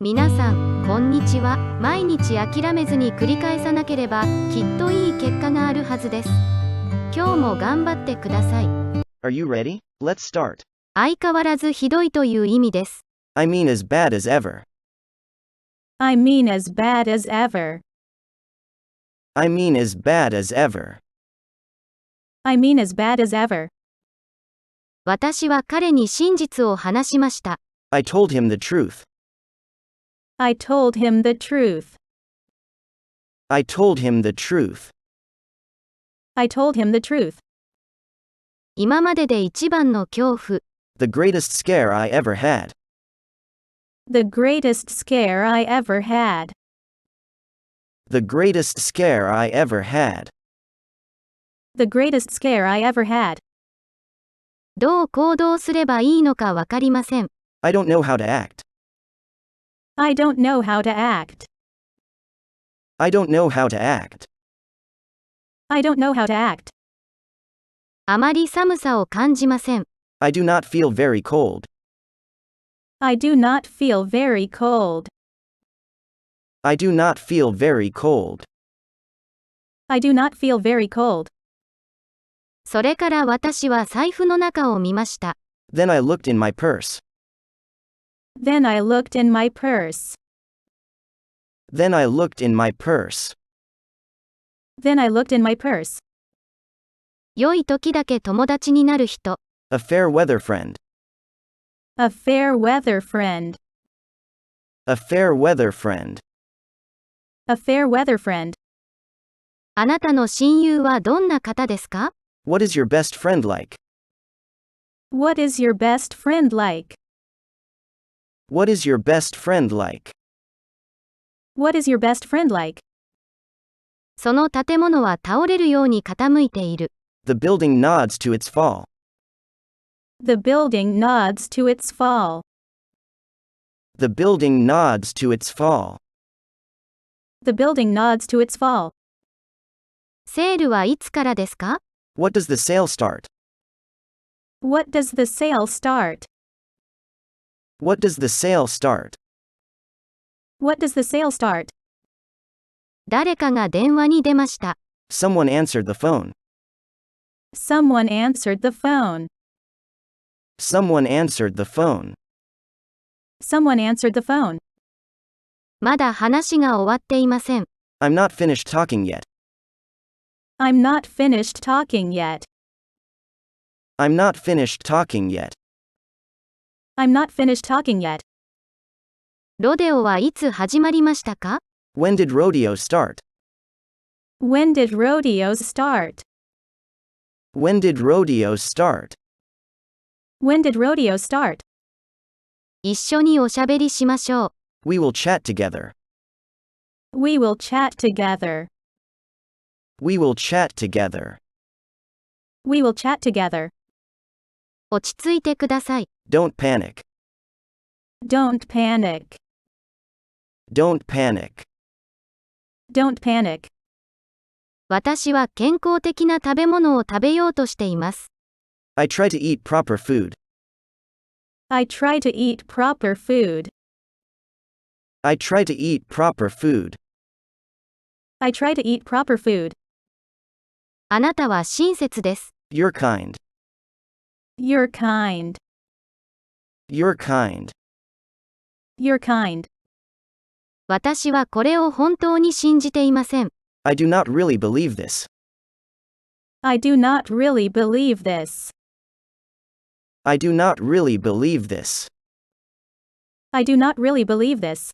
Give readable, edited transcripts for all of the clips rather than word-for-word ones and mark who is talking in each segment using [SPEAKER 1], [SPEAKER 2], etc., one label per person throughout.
[SPEAKER 1] 皆さん、こんにちは。毎日諦めずに繰り返さなければ、きっといい結果があるはずです。今日も頑張ってください。
[SPEAKER 2] Are you ready? Let's start.
[SPEAKER 1] 相変わらずひどいという意味です。
[SPEAKER 2] I mean as bad as ever.
[SPEAKER 3] I mean as bad as ever.
[SPEAKER 2] I mean as bad as ever.
[SPEAKER 3] I mean as bad as ever.
[SPEAKER 1] 私は彼に真実を話しました。
[SPEAKER 2] I told him the truth.
[SPEAKER 3] I told him the truth.
[SPEAKER 2] I told him the truth.
[SPEAKER 3] I told him the truth.
[SPEAKER 1] 今までで一番の恐怖。
[SPEAKER 2] The greatest scare I ever had.
[SPEAKER 3] The greatest scare I ever had.
[SPEAKER 2] The greatest scare I ever had.
[SPEAKER 3] The greatest scare I ever had.
[SPEAKER 1] どう行動すればいいのかわかりません。
[SPEAKER 2] I don't know how to act.
[SPEAKER 3] I don't know how to act.
[SPEAKER 2] I don't know how to act.
[SPEAKER 3] I don't know how to act.
[SPEAKER 1] あまり寒さを感じません。
[SPEAKER 2] I do not feel very cold.
[SPEAKER 3] I do not feel very cold.
[SPEAKER 2] I do not feel very cold.
[SPEAKER 3] I do not feel very cold.
[SPEAKER 1] それから私は財布の中を見ました。
[SPEAKER 2] Then I looked in my purse.
[SPEAKER 3] Then I looked in my purse.
[SPEAKER 2] Then I looked in my purse.
[SPEAKER 3] Then I looked in my purse.
[SPEAKER 1] 良い時だけ友達になる人。
[SPEAKER 2] A fair weather friend.
[SPEAKER 3] A fair weather friend.
[SPEAKER 2] A fair weather friend.
[SPEAKER 3] A fair weather friend.
[SPEAKER 1] あなたの親友はどんな方ですか？
[SPEAKER 2] What is your best friend like?
[SPEAKER 3] What is your best friend like?
[SPEAKER 2] What is your best friend like?
[SPEAKER 3] What is your best friend like?
[SPEAKER 1] その建物は倒れるように傾いている。
[SPEAKER 2] The building nods to its fall.
[SPEAKER 3] The building nods to its fall.
[SPEAKER 2] The building nods to its fall.
[SPEAKER 3] The building nods to its fall.
[SPEAKER 1] セールはいつからですか？
[SPEAKER 2] What does the sale start?
[SPEAKER 3] What does the sale start?
[SPEAKER 2] What does the sale start?
[SPEAKER 3] What does the sale start?
[SPEAKER 1] 誰かが電話に出ました。
[SPEAKER 2] Someone answered the phone.
[SPEAKER 3] Someone answered the phone.
[SPEAKER 2] Someone answered the phone.
[SPEAKER 3] Someone answered the phone.
[SPEAKER 1] まだ話が終わっていません。
[SPEAKER 2] I'm not finished talking yet.
[SPEAKER 3] I'm not finished talking yet.
[SPEAKER 2] I'm not finished talking yet.
[SPEAKER 3] I'm not finished talking yet.
[SPEAKER 1] ロデオはいつ始まりましたか？
[SPEAKER 2] When did rodeo start?
[SPEAKER 3] When did rodeos start?
[SPEAKER 2] When did rodeo start?
[SPEAKER 3] When did rodeos start?
[SPEAKER 1] 一緒におしゃべりしましょう。
[SPEAKER 2] We will chat together.
[SPEAKER 3] We will chat together.
[SPEAKER 2] We will chat together.
[SPEAKER 3] We will chat together.
[SPEAKER 1] 落ち着いてください。
[SPEAKER 2] Don't panic.
[SPEAKER 3] Don't panic.
[SPEAKER 2] Don't panic.
[SPEAKER 3] Don't panic.
[SPEAKER 1] 私は健康的な食べ物を食べようとしています。
[SPEAKER 2] I try to eat proper food.
[SPEAKER 3] I try to eat proper food.
[SPEAKER 2] I try to eat proper food.
[SPEAKER 3] I try to eat proper food.
[SPEAKER 1] あなたは親切です。
[SPEAKER 2] You're kind.
[SPEAKER 3] You're kind.
[SPEAKER 2] You're kind.
[SPEAKER 3] You're kind.
[SPEAKER 1] 私はこれを本当に信じていません。
[SPEAKER 2] I do not really believe this.
[SPEAKER 3] I do not really believe this.
[SPEAKER 2] I do not really believe this.
[SPEAKER 3] I do not really believe this.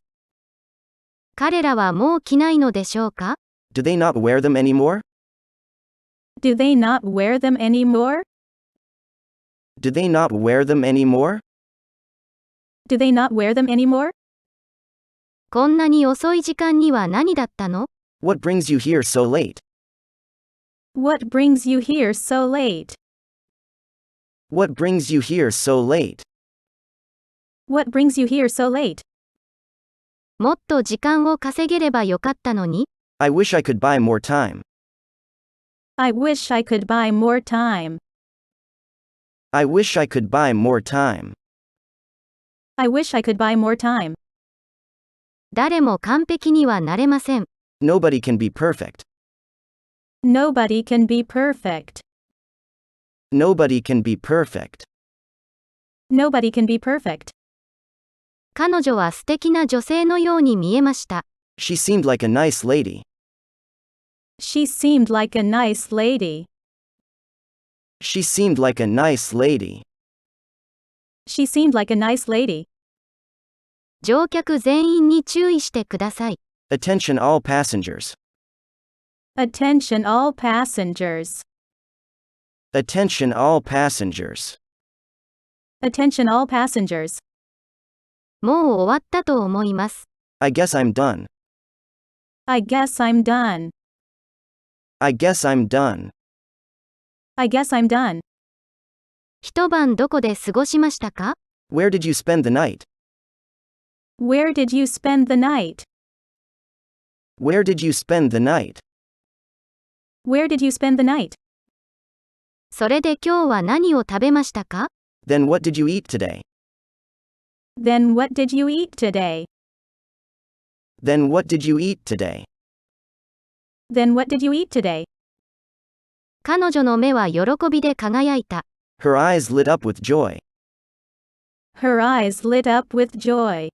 [SPEAKER 1] 彼らはもう着ないのでしょうか？
[SPEAKER 2] Do they not wear them anymore?
[SPEAKER 3] Do they not wear them anymore?
[SPEAKER 2] Do they not wear them anymore?
[SPEAKER 3] Do they not wear them anymore?
[SPEAKER 1] こんなに遅い時間には何だったの？
[SPEAKER 2] What brings you here so late?
[SPEAKER 3] What brings you here so late?
[SPEAKER 2] What brings you here so late?
[SPEAKER 3] What brings you here so late?
[SPEAKER 1] もっと時間を稼げればよかったのに。
[SPEAKER 2] I wish I could buy more time.
[SPEAKER 3] I wish I could buy more time.
[SPEAKER 2] I wish I could buy more time.
[SPEAKER 3] I wish I could buy more time.
[SPEAKER 1] 誰も完璧にはなれません。
[SPEAKER 2] Nobody can be perfect.
[SPEAKER 3] Nobody can be perfect.
[SPEAKER 2] Nobody can be perfect.
[SPEAKER 3] Nobody can be perfect.
[SPEAKER 1] 彼女は素敵な女性のように見えました。
[SPEAKER 2] She seemed like a nice lady.
[SPEAKER 3] She seemed like a nice lady.
[SPEAKER 2] She seemed like a nice lady.
[SPEAKER 3] She seemed like a nice lady.
[SPEAKER 1] 乗客全員に注意してください。
[SPEAKER 2] Attention all passengers.
[SPEAKER 3] Attention all passengers.
[SPEAKER 2] Attention all passengers.
[SPEAKER 3] Attention all passengers.
[SPEAKER 1] もう終わったと思います。
[SPEAKER 2] I guess I'm done.
[SPEAKER 3] I guess I'm done.
[SPEAKER 2] I guess I'm done.
[SPEAKER 3] I guess I'm done.
[SPEAKER 1] 一晩どこで過ごしましたか？
[SPEAKER 2] Where did you spend the night?
[SPEAKER 3] Where did you spend the night?
[SPEAKER 2] Where did you spend the night?
[SPEAKER 3] Where did you spend the night?
[SPEAKER 1] それで今日は何を食べましたか？
[SPEAKER 2] Then what did you eat today?
[SPEAKER 3] Then what did you eat today?
[SPEAKER 2] Then what did you eat today?
[SPEAKER 3] Then what did you eat today?
[SPEAKER 1] 彼女の目は喜びで輝いた。
[SPEAKER 2] Her eyes lit up with joy.
[SPEAKER 3] Her eyes lit up with joy.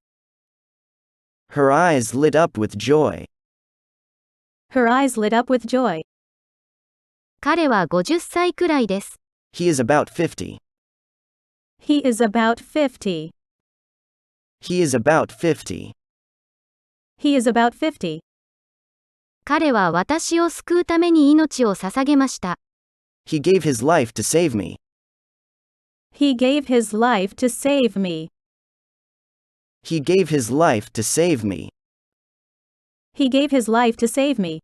[SPEAKER 2] Her eyes lit up with joy.
[SPEAKER 3] Her eyes lit up with joy.
[SPEAKER 1] 彼は50歳くらいです。
[SPEAKER 2] He is about 50.
[SPEAKER 3] He is about 50.
[SPEAKER 2] He is about 50.
[SPEAKER 3] He is about 50.
[SPEAKER 1] 彼は私を救うために命を捧げました。
[SPEAKER 2] He gave his life to save me.
[SPEAKER 3] He gave his life to save me.
[SPEAKER 2] He gave his life to save me.
[SPEAKER 3] He gave his life to save me.